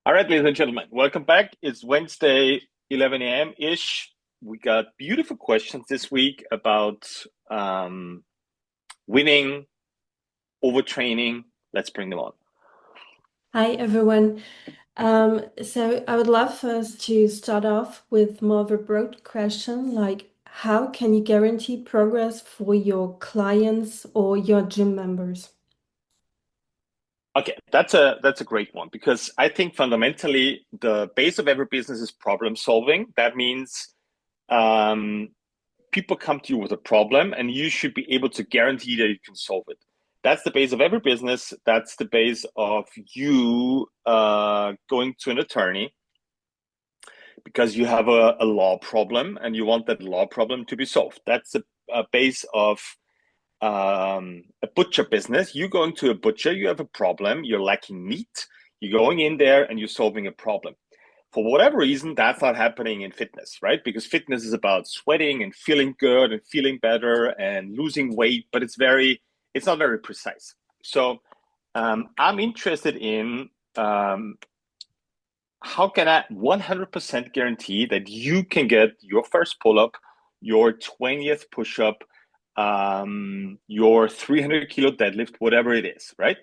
All right, ladies and gentlemen, welcome back. It's Wednesday, 11 a.m. ish. We got beautiful questions this week about um, winning, overtraining. Let's bring them on. Hi everyone. So I would love for us to start off with more of a broad question, like how can you guarantee progress for your clients or your gym members? Okay, that's a great one because I think fundamentally the base of every business is problem solving. That means um, people come to you with a problem and you should be able to guarantee that you can solve it. That's the base of every business. That's the base of you going to an attorney because you have a law problem and you want that law problem to be solved. That's a base of a butcher business. You going to a butcher, you have a problem, you're lacking meat, you're going in there and you're solving a problem. For whatever reason, that's not happening in fitness, right? Because fitness is about sweating and feeling good and feeling better and losing weight, but it's not very precise. So I'm interested in how can I 100% guarantee that you can get your first pull up, your 20th push up, your 300 kilo deadlift, whatever it is, right?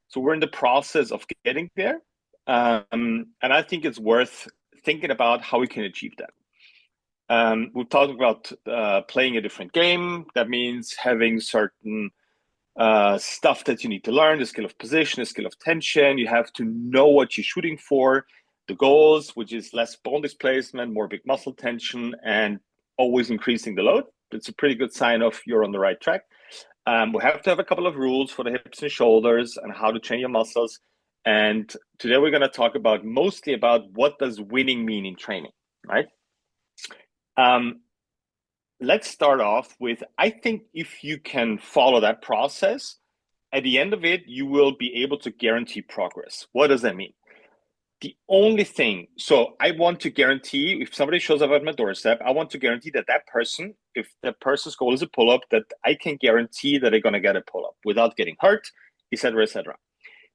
So we're in the process of getting there. And I think it's worth thinking about how we can achieve that. We've talked about playing a different game. That means having certain stuff that you need to learn, the skill of position, the skill of tension. You have to know what you're shooting for, the goals, which is less bone displacement, more big muscle tension, and always increasing the load. It's a pretty good sign of you're on the right track. We have to have a couple of rules for the hips and shoulders and how to train your muscles. And today we're going to talk about mostly about what does winning mean in training, right? Um, let's start off with I think if you can follow that process, at the end of it, you will be able to guarantee progress. What does that mean? The only thing, so I want to guarantee if somebody shows up at my doorstep, I want to guarantee that that person, if that person's goal is a pull up, that I can guarantee that they're going to get a pull up without getting hurt, etc., etc.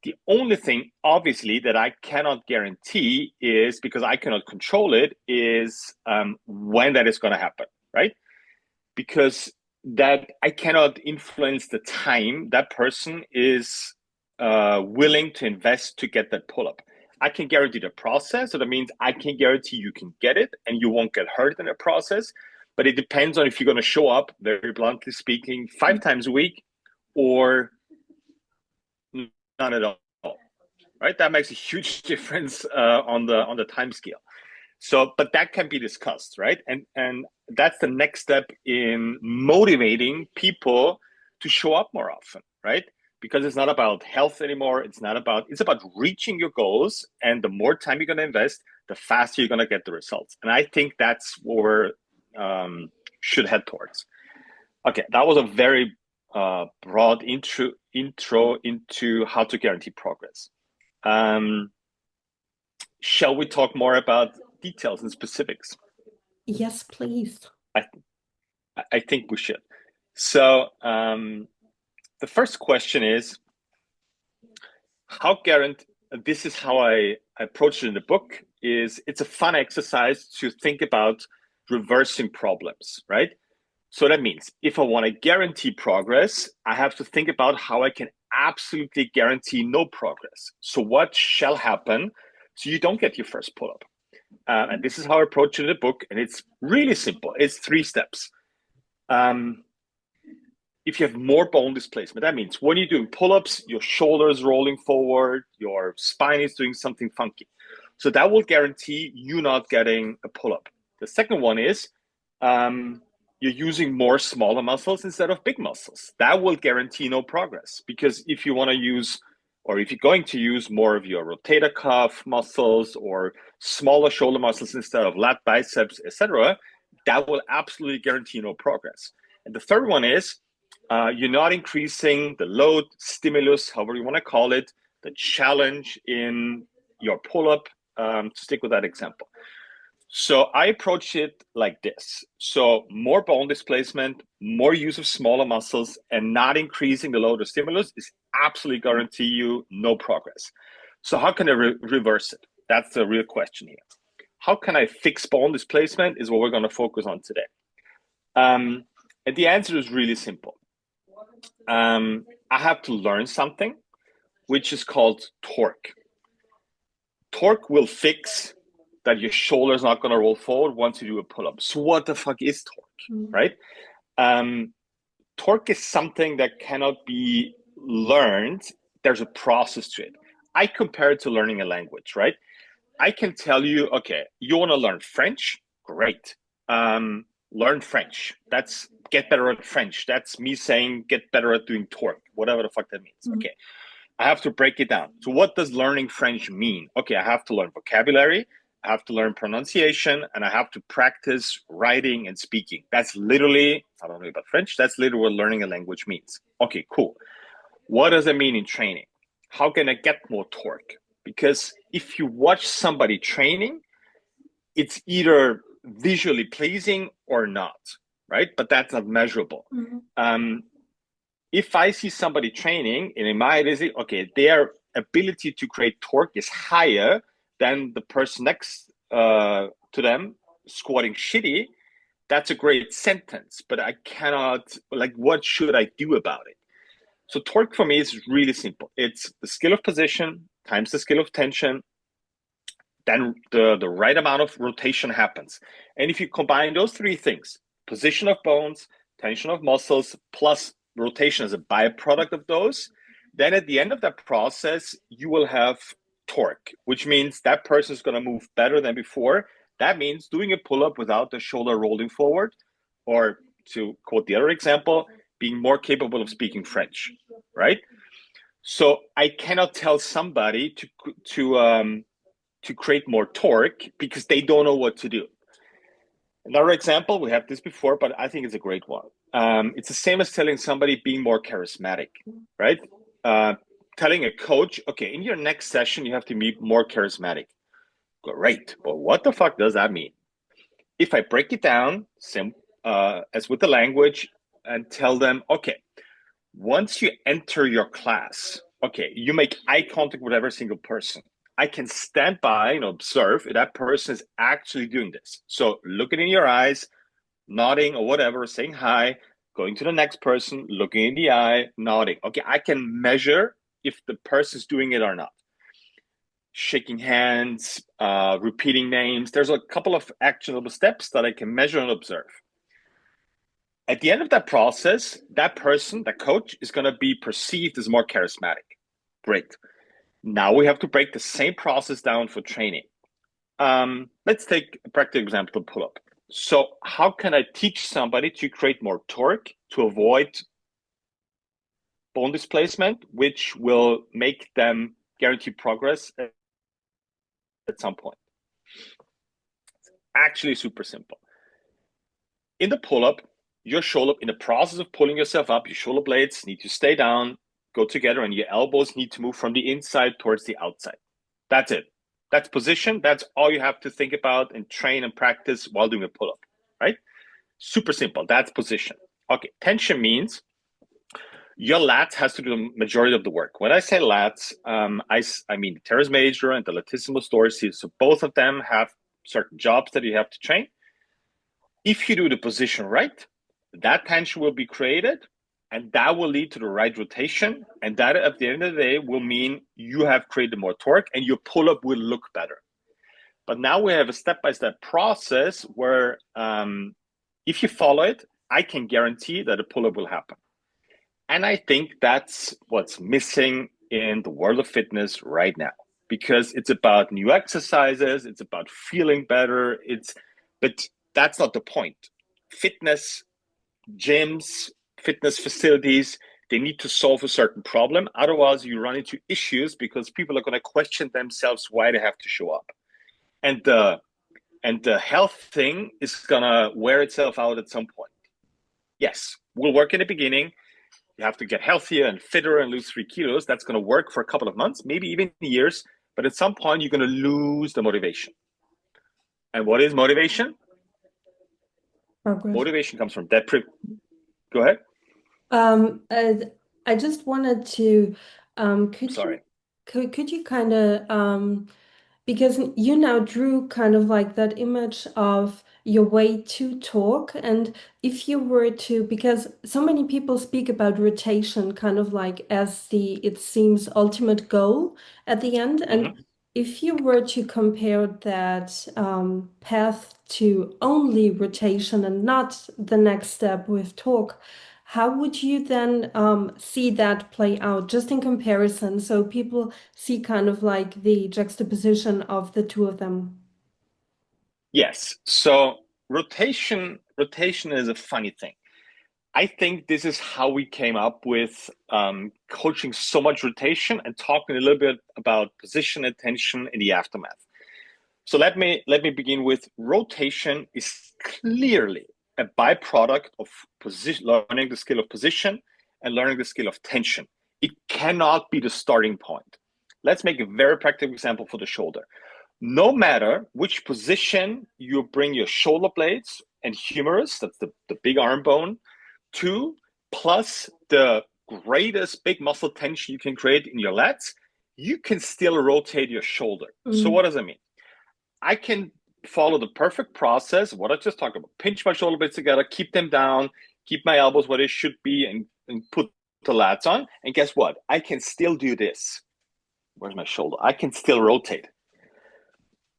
The only thing, obviously, that I cannot guarantee is because I cannot control it, is when that is going to happen, right? Because that I cannot influence the time that person is willing to invest to get that pull up. I can guarantee the process. So that means I can guarantee you can get it and you won't get hurt in the process. But it depends on if you're going to show up, very bluntly speaking, 5 times a week or none at all. Right? That makes a huge difference on the time scale. So, but that can be discussed, right? And that's the next step in motivating people to show up more often, right? Because it's not about health anymore. It's about reaching your goals. And the more time you're going to invest, the faster you're going to get the results. And I think that's where should head towards. Okay, that was a very broad intro into how to guarantee progress. Um, shall we talk more about details and specifics? Yes, please. I, I think we should. So the first question is how guarantee. This is how I approach it in the book. Is it's a fun exercise to think about reversing problems, right? So that means if I want to guarantee progress, I have to think about how I can absolutely guarantee no progress. So what shall happen so you don't get your first pull up? And this is how I approach it in the book, and it's really simple. It's 3 steps. Um, if you have more bone displacement, that means when you're doing pull-ups, your shoulders rolling forward, your spine is doing something funky. So that will guarantee you not getting a pull-up. The second one is you're using more smaller muscles instead of big muscles. That will guarantee no progress because if you want to use or if you're going to use more of your rotator cuff muscles or smaller shoulder muscles instead of lat biceps, etc., that will absolutely guarantee no progress. And the third one is you're not increasing the load, stimulus, however you want to call it, the challenge in your pull up, to stick with that example. So I approach it like this. So more bone displacement, more use of smaller muscles, and not increasing the load or stimulus is absolutely guarantee you no progress. So how can I reverse it? That's the real question here. How can I fix bone displacement is what we're going to focus on today. And the answer is really simple. I have to learn something, which is called torque. Torque will fix that your shoulder is not going to roll forward once you do a pull-up. So what the fuck is torque, right? Torque is something that cannot be learned. There's a process to it. I compare it to learning a language, right? I can tell you, okay, you want to learn French? Great. Learn French. That's get better at French. That's me saying get better at doing torque, whatever the fuck that means. Okay. I have to break it down. So what does learning French mean? Okay, I have to learn vocabulary, I have to learn pronunciation, and I have to practice writing and speaking. That's literally, I don't know about French, that's literally what learning a language means. Okay, cool. What does it mean in training? How can I get more torque? Because if you watch somebody training, it's either visually pleasing or not, right? But that's not measurable. If I see somebody training, and in my eyes, okay, their ability to create torque is higher than the person next to them squatting shitty, that's a great sentence, but I cannot, like, what should I do about it? So torque for me is really simple. It's the skill of position times the skill of tension, then the right amount of rotation happens. And if you combine those three things, position of bones, tension of muscles, plus rotation as a byproduct of those, then at the end of that process, you will have torque, which means that person is going to move better than before. That means doing a pull-up without the shoulder rolling forward, or to quote the other example, being more capable of speaking French, right? So I cannot tell somebody to create more torque because they don't know what to do. Another example, we have this before, but I think it's a great one. It's the same as telling somebody being more charismatic, right? Telling a coach, okay, in your next session, you have to be more charismatic. Great, but what the fuck does that mean? If I break it down, as with the language, and tell them, okay, once you enter your class, okay, you make eye contact with every single person. I can stand by and observe if that person is actually doing this. So looking in your eyes, nodding or whatever, saying hi, going to the next person, looking in the eye, nodding. Okay, I can measure if the person's doing it or not. Shaking hands, repeating names. There's a couple of actionable steps that I can measure and observe. At the end of that process, that person, that coach, is going to be perceived as more charismatic. Great. Now we have to break the same process down for training. Let's take a practical example, pull-up. So how can I teach somebody to create more torque to avoid bone displacement, which will make them guarantee progress at some point? It's actually super simple. In the pull-up, your shoulder, in the process of pulling yourself up, your shoulder blades need to stay down, go together, and your elbows need to move from the inside towards the outside. That's it. That's position. That's all you have to think about and train and practice while doing a pull-up, right? Super simple. That's position. Okay, tension means your lats has to do the majority of the work. When I say lats, I mean the teres major and the latissimus dorsi. So both of them have certain jobs that you have to train. If you do the position right, that tension will be created, and that will lead to the right rotation. And that at the end of the day will mean you have created more torque and your pull-up will look better. But now we have a step-by-step process where if you follow it, I can guarantee that a pull-up will happen. And I think that's what's missing in the world of fitness right now, because it's about new exercises, it's about feeling better, but that's not the point. Fitness gyms, fitness facilities, they need to solve a certain problem. Otherwise, you run into issues because people are going to question themselves why they have to show up. And the health thing is going to wear itself out at some point. Yes, we'll work in the beginning. You have to get healthier and fitter and lose 3 kilos. That's going to work for a couple of months, maybe even years. But at some point, you're going to lose the motivation. And what is motivation? Progress. Motivation comes from that. Go ahead. I just wanted to, could Sorry. could you kind of because you now drew kind of like that image of your way to talk. And if you were to, because so many people speak about rotation kind of like as the, it seems, ultimate goal at the end. And Mhm. if you were to compare that path to only rotation and not the next step with talk, how would you then see that play out just in comparison? So people see kind of like the juxtaposition of the two of them. Yes. So rotation is a funny thing. I think this is how we came up with coaching so much rotation and talking a little bit about position attention in the aftermath. So let me begin with rotation is clearly a byproduct of position, learning the skill of position and learning the skill of tension. It cannot be the starting point. Let's make a very practical example for the shoulder. No matter which position you bring your shoulder blades and humerus, that's the big arm bone, to, plus the greatest big muscle tension you can create in your lats, you can still rotate your shoulder. So Mm, what does that mean? I can follow the perfect process, what I just talked about, pinch my shoulder blades together, keep them down, keep my elbows where they should be, and put the lats on. And guess what? I can still do this. Where's my shoulder? I can still rotate.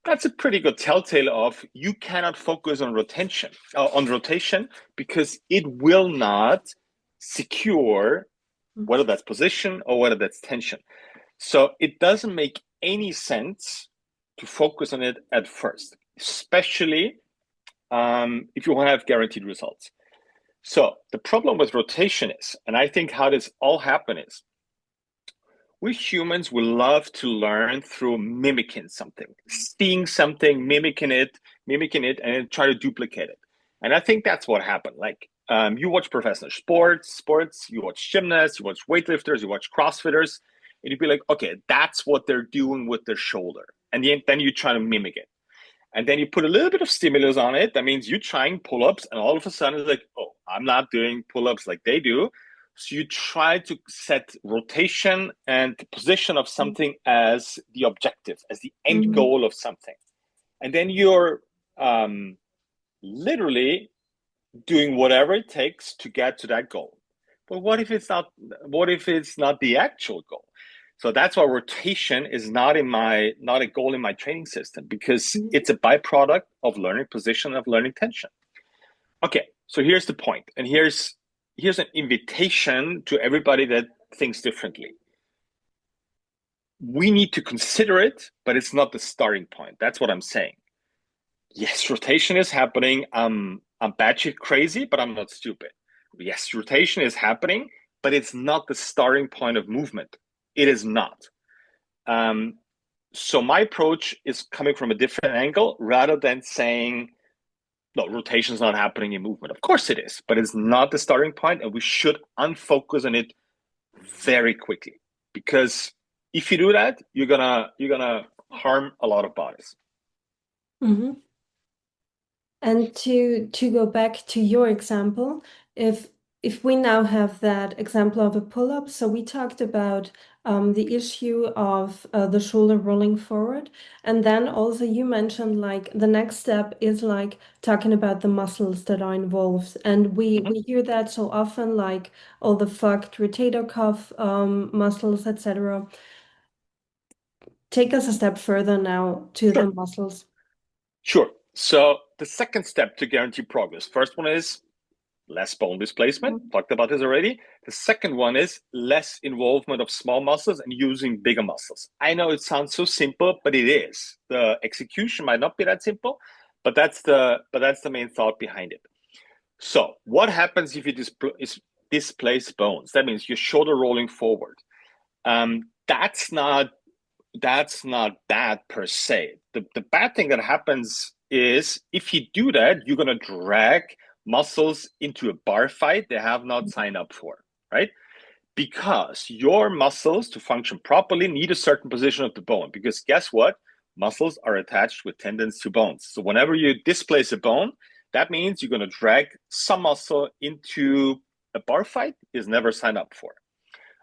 That's a pretty good telltale of you cannot focus on rotation, because it will not secure mm, whether that's position or whether that's tension. So it doesn't make any sense to focus on it at first, especially if you want to have guaranteed results. So the problem with rotation is, and I think how this all happens is, we humans will love to learn through mimicking something, seeing something, mimicking it, and then try to duplicate it. And I think that's what happened. Like you watch professional sports, you watch gymnasts, you watch weightlifters, you watch CrossFitters, and you'd be like, okay, that's what they're doing with their shoulder. And then you try to mimic it. And then you put a little bit of stimulus on it. That means you trying pull-ups, and all of a sudden it's like, oh, I'm not doing pull-ups like they do. So you try to set rotation and the position of something as the objective, as the end mm, goal of something. And then you're um, literally doing whatever it takes to get to that goal. But what if it's not the actual goal? So that's why rotation is not a goal in my training system, because mm, it's a byproduct of learning position, of learning tension. Okay, so here's the point, and here's an invitation to everybody that thinks differently. We need to consider it, but it's not the starting point. That's what I'm saying. Yes, rotation is happening. I'm batshit crazy, but I'm not stupid. Yes, rotation is happening, but it's not the starting point of movement. It is not. Um, so my approach is coming from a different angle, rather than saying, no, rotation is not happening in movement. Of course it is, but it's not the starting point, and we should unfocus on it very quickly. Because if you do that, you're gonna harm a lot of bodies. mhm. And to go back to your example, if if we now have that example of a pull-up, so we talked about the issue of the shoulder rolling forward, and then also you mentioned like the next step is like talking about the muscles that are involved, and Mhm. we hear that so often, like all the fucked rotator cuff muscles, etc. Take us a step further now to the Sure. muscles. Sure. So the second step to guarantee progress. First one is less bone displacement. Talked about this already. The second one is less involvement of small muscles and using bigger muscles. I know it sounds so simple, but it is. The execution might not be that simple, but that's the main thought behind it. So what happens if you displace bones? That means your shoulder rolling forward. That's not bad per se. The bad thing that happens is, if you do that, you're going to drag muscles into a bar fight they have not signed up for, right? Because your muscles, to function properly, need a certain position of the bone. Because guess what? Muscles are attached with tendons to bones. So whenever you displace a bone, that means you're going to drag some muscle into a bar fight is never signed up for.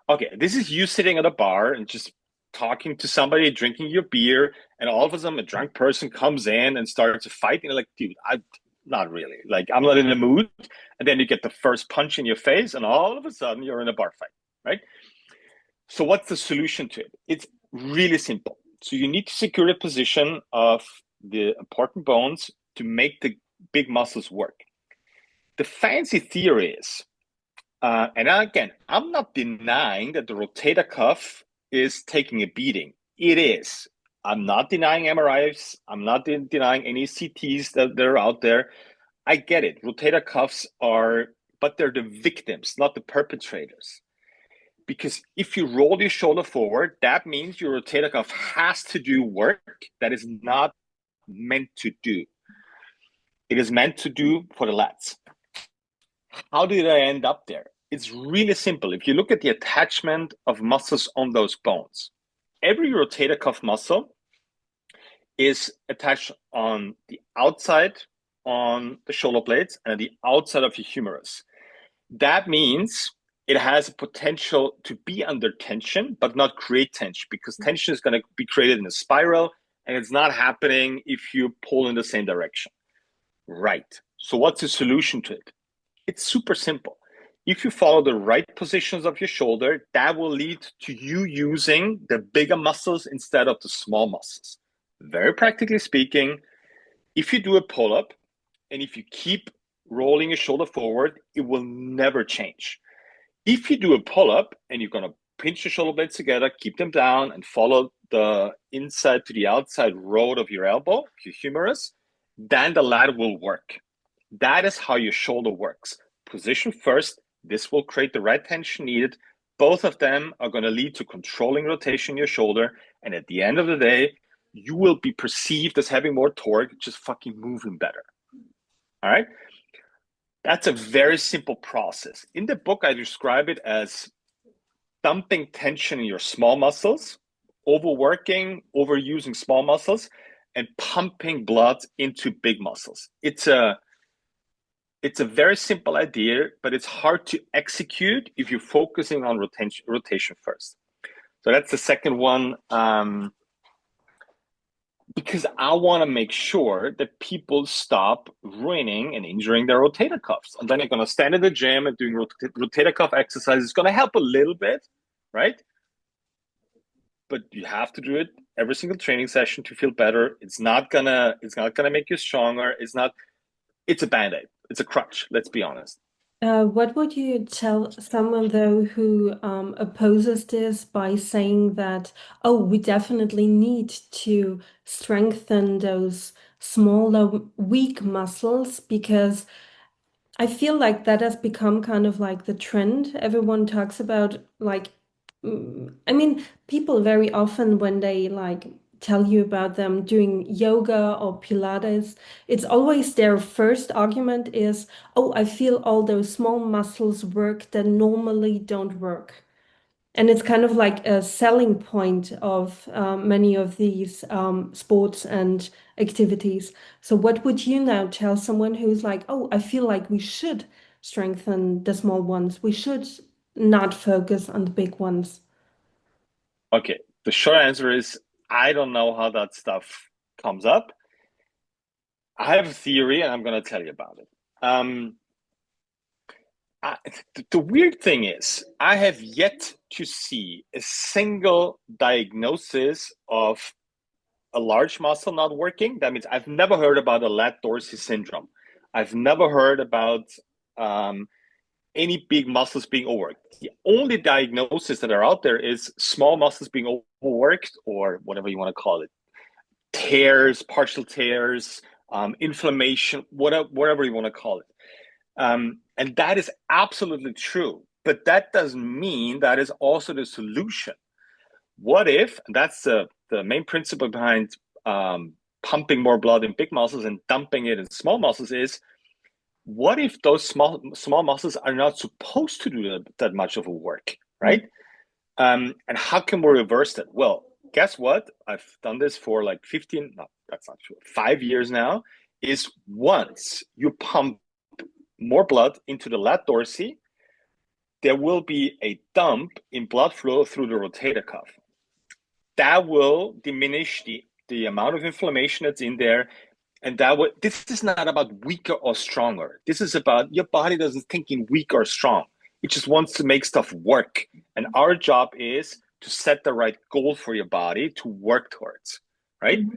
Okay, this is you sitting at a bar and just talking to somebody, drinking your beer, and all of a sudden a drunk person comes in and starts a fight, and you're like, dude, I not really. Like, I'm not in the mood. And then you get the first punch in your face, and all of a sudden you're in a bar fight, right? So what's the solution to it? It's really simple. So you need to secure the position of the important bones to make the big muscles work. The fancy theory is, and again, I'm not denying that the rotator cuff is taking a beating. It is. I'm not denying MRIs. I'm not denying any CTs that are out there. I get it. Rotator cuffs are, but they're the victims, not the perpetrators. Because if you roll your shoulder forward, that means your rotator cuff has to do work that is not meant to do. It is meant to do for the lats. How did I end up there? It's really simple. If you look at the attachment of muscles on those bones, every rotator cuff muscle is attached on the outside on the shoulder blades and the outside of your humerus. That means it has a potential to be under tension, but not create tension, because tension is going to be created in a spiral, and it's not happening if you pull in the same direction. Right. So what's the solution to it? It's super simple. If you follow the right positions of your shoulder, that will lead to you using the bigger muscles instead of the small muscles. Very practically speaking, if you do a pull-up and if you keep rolling your shoulder forward, it will never change. If you do a pull-up and you're going to pinch your shoulder blades together, keep them down, and follow the inside to the outside road of your elbow, your humerus, then the lat will work. That is how your shoulder works. Position first. This will create the right tension needed. Both of them are going to lead to controlling rotation in your shoulder. And at the end of the day, you will be perceived as having more torque, just fucking moving better. All right? That's a very simple process. In the book, I describe it as dumping tension in your small muscles, overworking, overusing small muscles, and pumping blood into big muscles. It's a very simple idea, but it's hard to execute if you're focusing on rotation first. So that's the second one, because I want to make sure that people stop ruining and injuring their rotator cuffs. And then you're going to stand in the gym and doing rotator cuff exercise. It's going to help a little bit, right? But you have to do it every single training session to feel better. It's not gonna make you stronger. It's a band-aid. It's a crutch, let's be honest. What would you tell someone though who opposes this by saying that, oh, we definitely need to strengthen those smaller, weak muscles because I feel like that has become kind of like the trend. Everyone talks about like, I mean, people very often when they like tell you about them doing yoga or Pilates, it's always their first argument is, oh, I feel all those small muscles work that normally don't work. And it's kind of like a selling point of many of these sports and activities. So, what would you now tell someone who's like, oh, I feel like we should strengthen the small ones. We should not focus on the big ones. Okay, the short answer is I don't know how that stuff comes up. I have a theory, and I'm going to tell you about it. The weird thing is, I have yet to see a single diagnosis of a large muscle not working. That means I've never heard about a lat dorsal syndrome. I've never heard about any big muscles being overworked. The only diagnosis that are out there is small muscles being overworked, or whatever you want to call it, tears, partial tears, inflammation, whatever you want to call it. And that is absolutely true, but that doesn't mean that is also the solution. What if, and that's the main principle behind pumping more blood in big muscles and dumping it in small muscles, is what if those small muscles are not supposed to do that much of a work, right? And how can we reverse that? Well, guess what? I've done this for like 15, no, that's not true, 5 years now, is once you pump more blood into the lat dorsi, there will be a dump in blood flow through the rotator cuff. that will diminish the amount of inflammation that's in there. And this is not about weaker or stronger. This is about your body doesn't think in weak or strong. It just wants to make stuff work. And our job is to set the right goal for your body to work towards, right? Mm-hmm.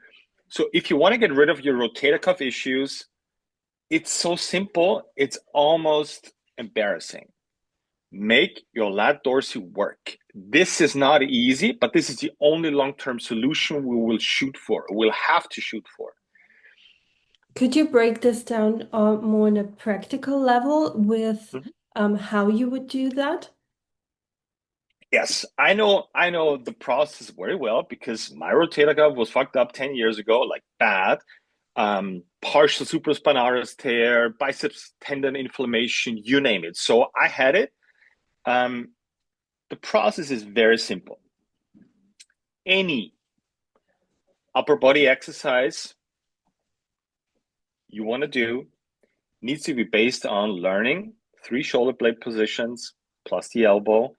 So if you want to get rid of your rotator cuff issues, it's so simple, it's almost embarrassing. Make your lat dorsi work. This is not easy, but this is the only long-term solution we will shoot for, we'll have to shoot for. Could you break this down more on a practical level with how you would do that? Yes, I know the process very well because my rotator cuff was fucked up 10 years ago, like bad. Partial supraspinatus tear, biceps tendon inflammation, you name it. So I had it. The process is very simple. Any upper body exercise you want to do needs to be based on learning 3 shoulder blade positions plus the elbow.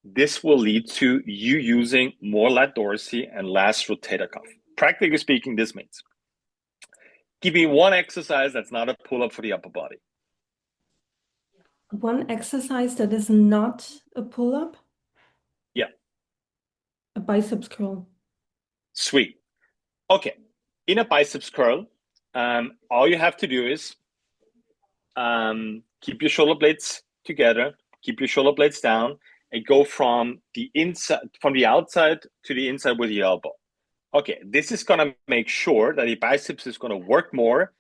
This will lead to you using more lat dorsi and less rotator cuff. Practically speaking, this means give me one exercise that's not a pull-up for the upper body. One exercise that is not a pull-up? Yeah. A biceps curl. Sweet. Okay. In a biceps curl, all you have to do is keep your shoulder blades together, keep your shoulder blades down, and go from the outside to the inside with the elbow. Okay, this is gonna make sure that the biceps is gonna work more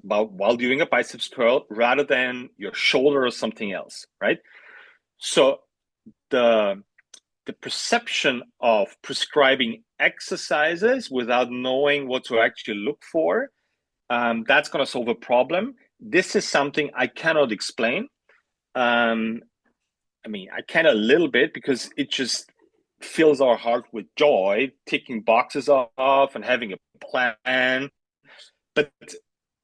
while doing a biceps curl rather than your shoulder or something else, right? So the perception of prescribing exercises without knowing what to actually look for, that's gonna solve a problem. This is something I cannot explain. I mean, I can a little bit because it just fills our heart with joy, ticking boxes off and having a plan. But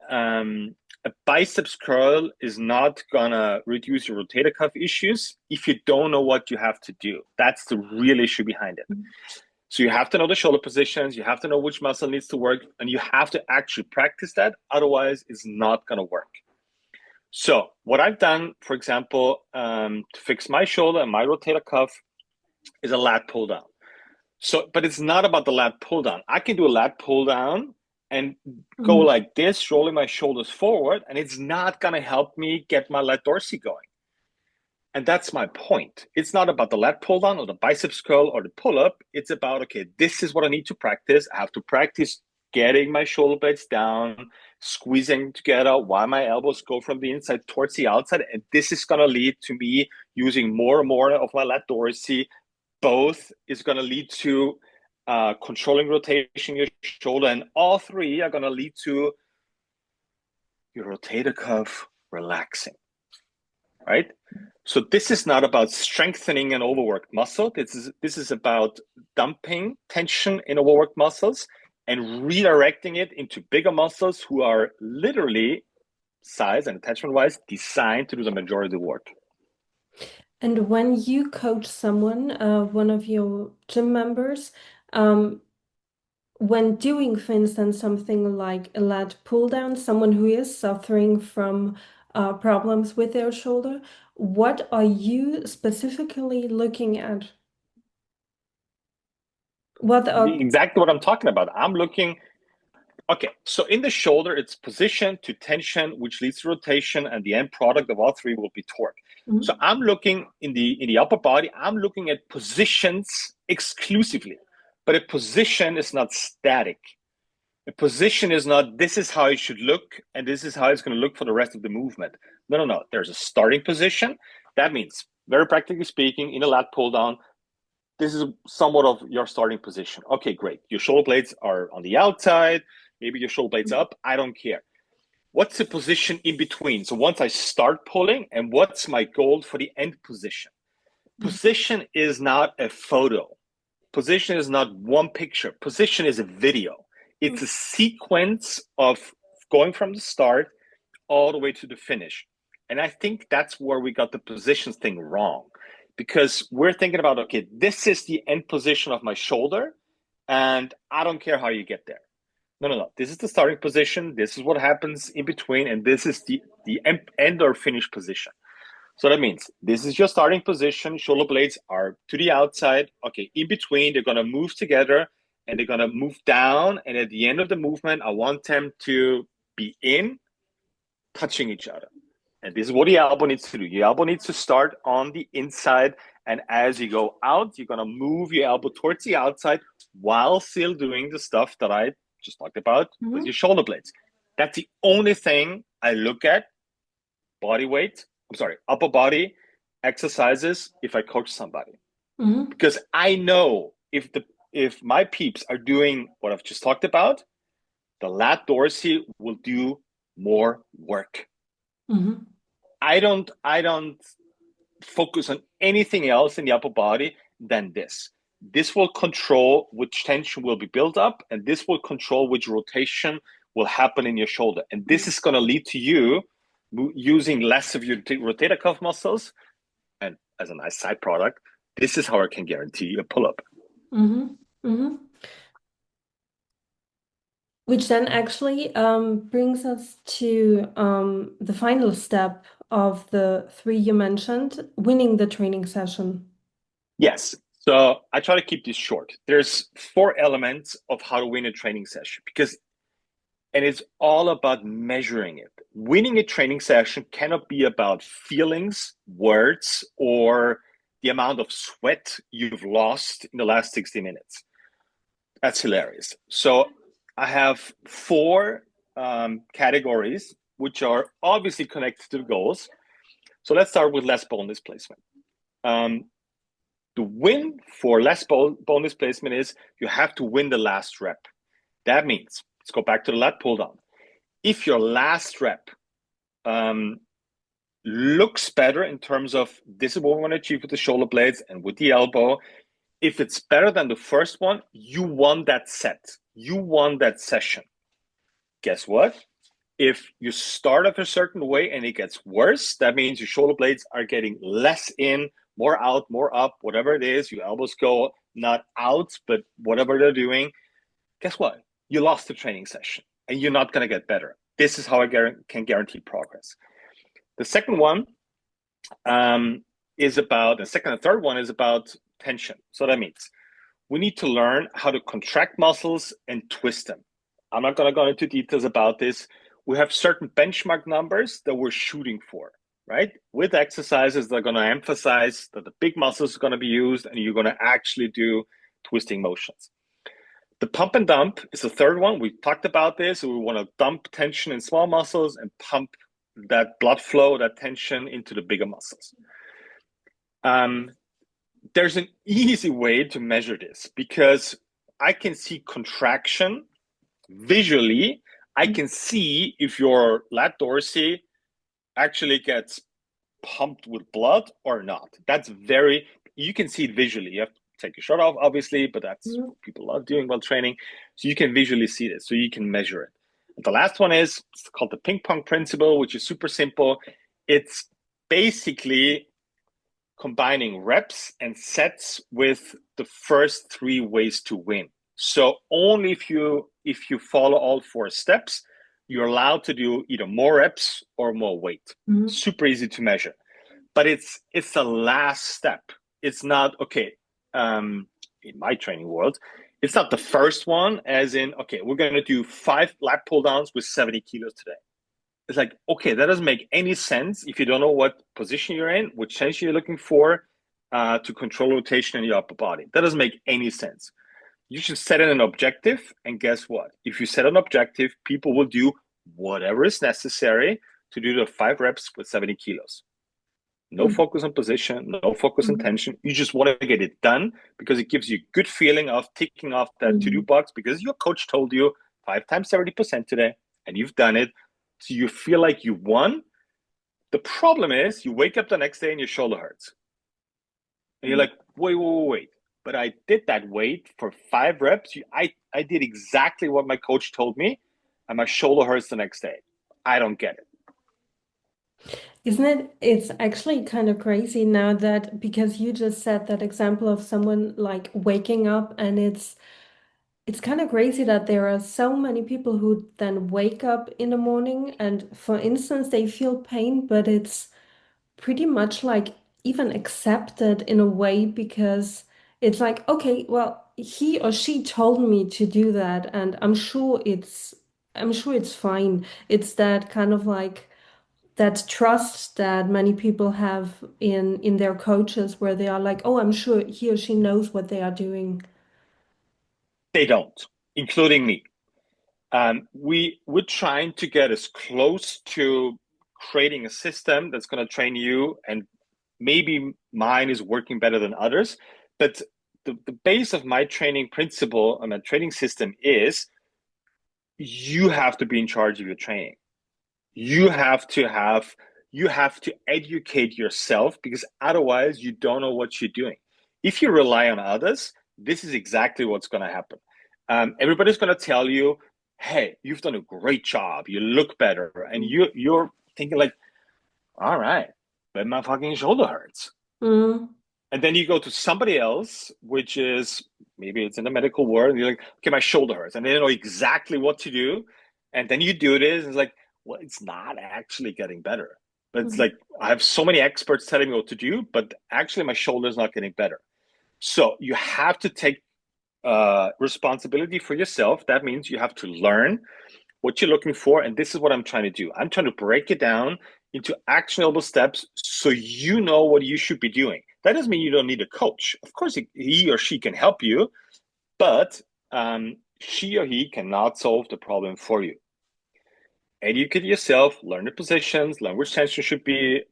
a biceps curl is not gonna reduce your rotator cuff issues if you don't know what you have to do. That's the real issue behind it. So you have to know the shoulder positions, you have to know which muscle needs to work, and you have to actually practice that. Otherwise, it's not gonna work. So what I've done, for example, to fix my shoulder and my rotator cuff is a lat pull down. So, but it's not about the lat pull down. I can do a lat pull down and go like this, rolling my shoulders forward, and it's not gonna help me get my lat dorsi going. And that's my point. It's not about the lat pull down or the biceps curl or the pull up. It's about, okay, this is what I need to practice. I have to practice getting my shoulder blades down, squeezing together while my elbows go from the inside towards the outside. And this is going to lead to me using more and more of my lat dorsi. Both is going to lead to controlling rotation your shoulder. And all three are going to lead to your rotator cuff relaxing, right? So this is not about strengthening an overworked muscle. This is about dumping tension in overworked muscles and redirecting it into bigger muscles who are literally size and attachment wise designed to do the majority of the work. And when you coach someone, one of your gym members, when doing, for instance, something like a lat pull down, someone who is suffering from problems with their shoulder, what are you specifically looking at? Exactly what I'm talking about. I'm looking. Okay, so in the shoulder, it's position to tension, which leads to rotation, and the end product of all three will be torque. So I'm looking in the upper body. I'm looking at positions exclusively, but a position is not static. A position is not, this is how it should look, and this is how it's going to look for the rest of the movement. No. There's a starting position. That means, very practically speaking, in a lat pull down, this is somewhat of your starting position. Okay, great. Your shoulder blades are on the outside. Maybe your shoulder blades up. I don't care. What's the position in between? So once I start pulling, and what's my goal for the end position? Position is not a photo. Position is not one picture. Position is a video. It's a sequence of going from the start all the way to the finish. And I think that's where we got the positions thing wrong. because we're thinking about, okay, this is the end position of my shoulder, and I don't care how you get there. No. This is the starting position. This is what happens in between, and this is the end or finish position. So that means this is your starting position. Shoulder blades are to the outside. Okay, in between, they're gonna move together and they're gonna move down. And at the end of the movement, I want them to be in, touching each other. And this is what the elbow needs to do. Your elbow needs to start on the inside. And as you go out, you're gonna move your elbow towards the outside while still doing the stuff that I just talked about with your shoulder blades. That's the only thing I look at. Upper body exercises if I coach somebody. Because I know if my peeps are doing what I've just talked about, the lat dorsal will do more work. I don't focus on anything else in the upper body than this. This will control which tension will be built up, and this will control which rotation will happen in your shoulder. And this is going to lead to you using less of your rotator cuff muscles. And as a nice side product, this is how I can guarantee you a pull-up. Which then actually brings us to the final step of the three you mentioned, winning the training session. Yes. So I try to keep this short. There's 4 elements of how to win a training session, and it's all about measuring it. Winning a training session cannot be about feelings, words, or the amount of sweat you've lost in the last 60 minutes. That's hilarious. So I have 4 categories, which are obviously connected to the goals. So let's start with less bone displacement. The win for less bone displacement is you have to win the last rep. That means, let's go back to the lat pull down. If your last rep looks better in terms of this is what we want to achieve with the shoulder blades and with the elbow, if it's better than the first one, you won that set. You won that session. Guess what? If you start off a certain way and it gets worse, that means your shoulder blades are getting less in, more out, more up, whatever it is. Your elbows go not out, but whatever they're doing. Guess what? You lost the training session and you're not going to get better. This is how I can guarantee progress. The second one is about, the second and third one is about tension. So that means we need to learn how to contract muscles and twist them. I'm not going to go into details about this. We have certain benchmark numbers that we're shooting for, right? With exercises that are going to emphasize that the big muscles are going to be used and you're going to actually do twisting motions. The pump and dump is the third one. We talked about this. We want to dump tension in small muscles and pump that blood flow, that tension into the bigger muscles. There's an easy way to measure this because I can see contraction visually. I can see if your lat dorsal actually gets pumped with blood or not. You can see it visually. You have to take your shirt off, obviously, but that's what people love doing while training. So you can visually see this, so you can measure it. And the last one is called the ping pong principle, which is super simple. It's basically combining reps and sets with the first 3 ways to win. So only if you follow all 4 steps, you're allowed to do either more reps or more weight. Super easy to measure. But it's the last step. It's not, okay, in my training world, it's not the first one as in, okay, we're going to do 5 lat pull downs with 70 kilos today. It's like, okay, that doesn't make any sense if you don't know what position you're in, which tension you're looking for to control rotation in your upper body. That doesn't make any sense. You should set an objective, and guess what? If you set an objective, people will do whatever is necessary to do the 5 reps with 70 kilos. No focus on position, no focus on tension. You just want to get it done because it gives you a good feeling of ticking off that to-do box because your coach told you 5 times 70% today, and you've done it. So you feel like you won. The problem is you wake up the next day and your shoulder hurts. And you're like, wait. But I did that weight for 5 reps. I did exactly what my coach told me, and my shoulder hurts the next day. I don't get it. Isn't it? It's actually kind of crazy now that because you just said that example of someone like waking up and it's kind of crazy that there are so many people who then wake up in the morning and for instance they feel pain, but it's pretty much like even accepted in a way because it's like, okay, well, he or she told me to do that and I'm sure it's fine. It's that kind of like that trust that many people have in their coaches where they are like, oh, I'm sure he or she knows what they are doing. They don't, including me. We're trying to get as close to creating a system that's going to train you, and maybe mine is working better than others. But the base of my training principle and my training system is you have to be in charge of your training. You have to have you have to educate yourself because otherwise you don't know what you're doing. If you rely on others, this is exactly what's going to happen. Everybody's going to tell you, "Hey, you've done a great job. You look better," and you're thinking like, "All right, but my fucking shoulder hurts." Mm, And then you go to somebody else, which is maybe it's in the medical world, and you're like, okay, my shoulder hurts. And they know exactly what to do. And then you do this, and it's like, well, it's not actually getting better. But it's mm, like, I have so many experts telling me what to do, but actually my shoulder is not getting better. So you have to take responsibility for yourself. That means you have to learn what you're looking for. And this is what I'm trying to do. I'm trying to break it down into actionable steps so you know what you should be doing. That doesn't mean you don't need a coach. Of course, he or she can help you, but she or he cannot solve the problem for you. Educate yourself, learn the positions, learn which tension should be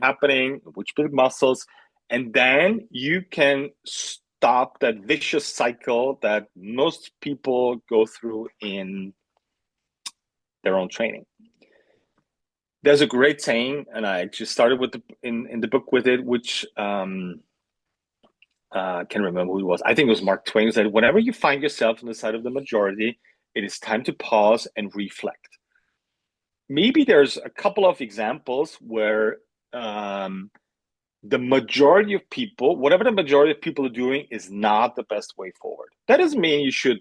happening, which big muscles, and then you can stop that vicious cycle that most people go through in their own training. There's a great saying, and I just started with in the book with it, which I can't remember who it was. I think it was Mark Twain who said, "Whenever you find yourself on the side of the majority, it is time to pause and reflect." Maybe there's a couple of examples where um, the majority of people, whatever the majority of people are doing, is not the best way forward. That doesn't mean you should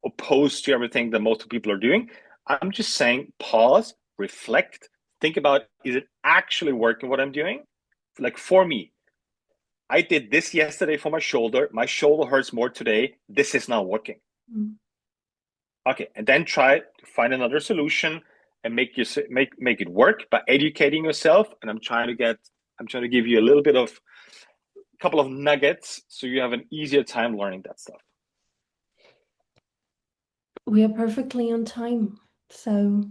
oppose to everything that most people are doing. I'm just saying pause, reflect, think about, is it actually working what I'm doing? Like for me, I did this yesterday for my shoulder. My shoulder hurts more today. This is not working. mm. Okay, and then try to find another solution and make it work by educating yourself. And I'm trying to give you a little bit of a couple of nuggets so you have an easier time learning that stuff. We are perfectly on time. So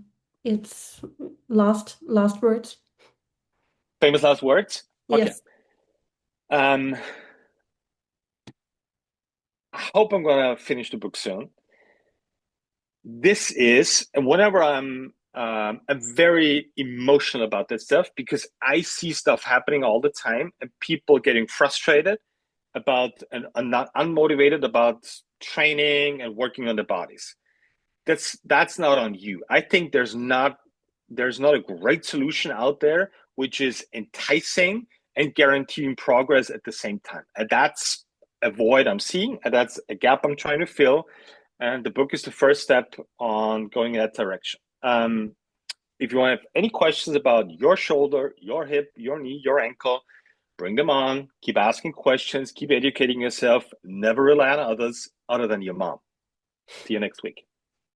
it's last words. Famous last words. Okay. Yes. Um, I hope I'm gonna finish the book soon. This is, and whenever I'm very emotional about this stuff because I see stuff happening all the time and people getting frustrated about and not unmotivated about training and working on their bodies. That's not on you. I think there's not a great solution out there which is enticing and guaranteeing progress at the same time. And that's a void I'm seeing, and that's a gap I'm trying to fill. And the book is the first step on going in that direction. If you want to have any questions about your shoulder, your hip, your knee, your ankle, bring them on. Keep asking questions. Keep educating yourself. Never rely on others other than your mom. See you next week.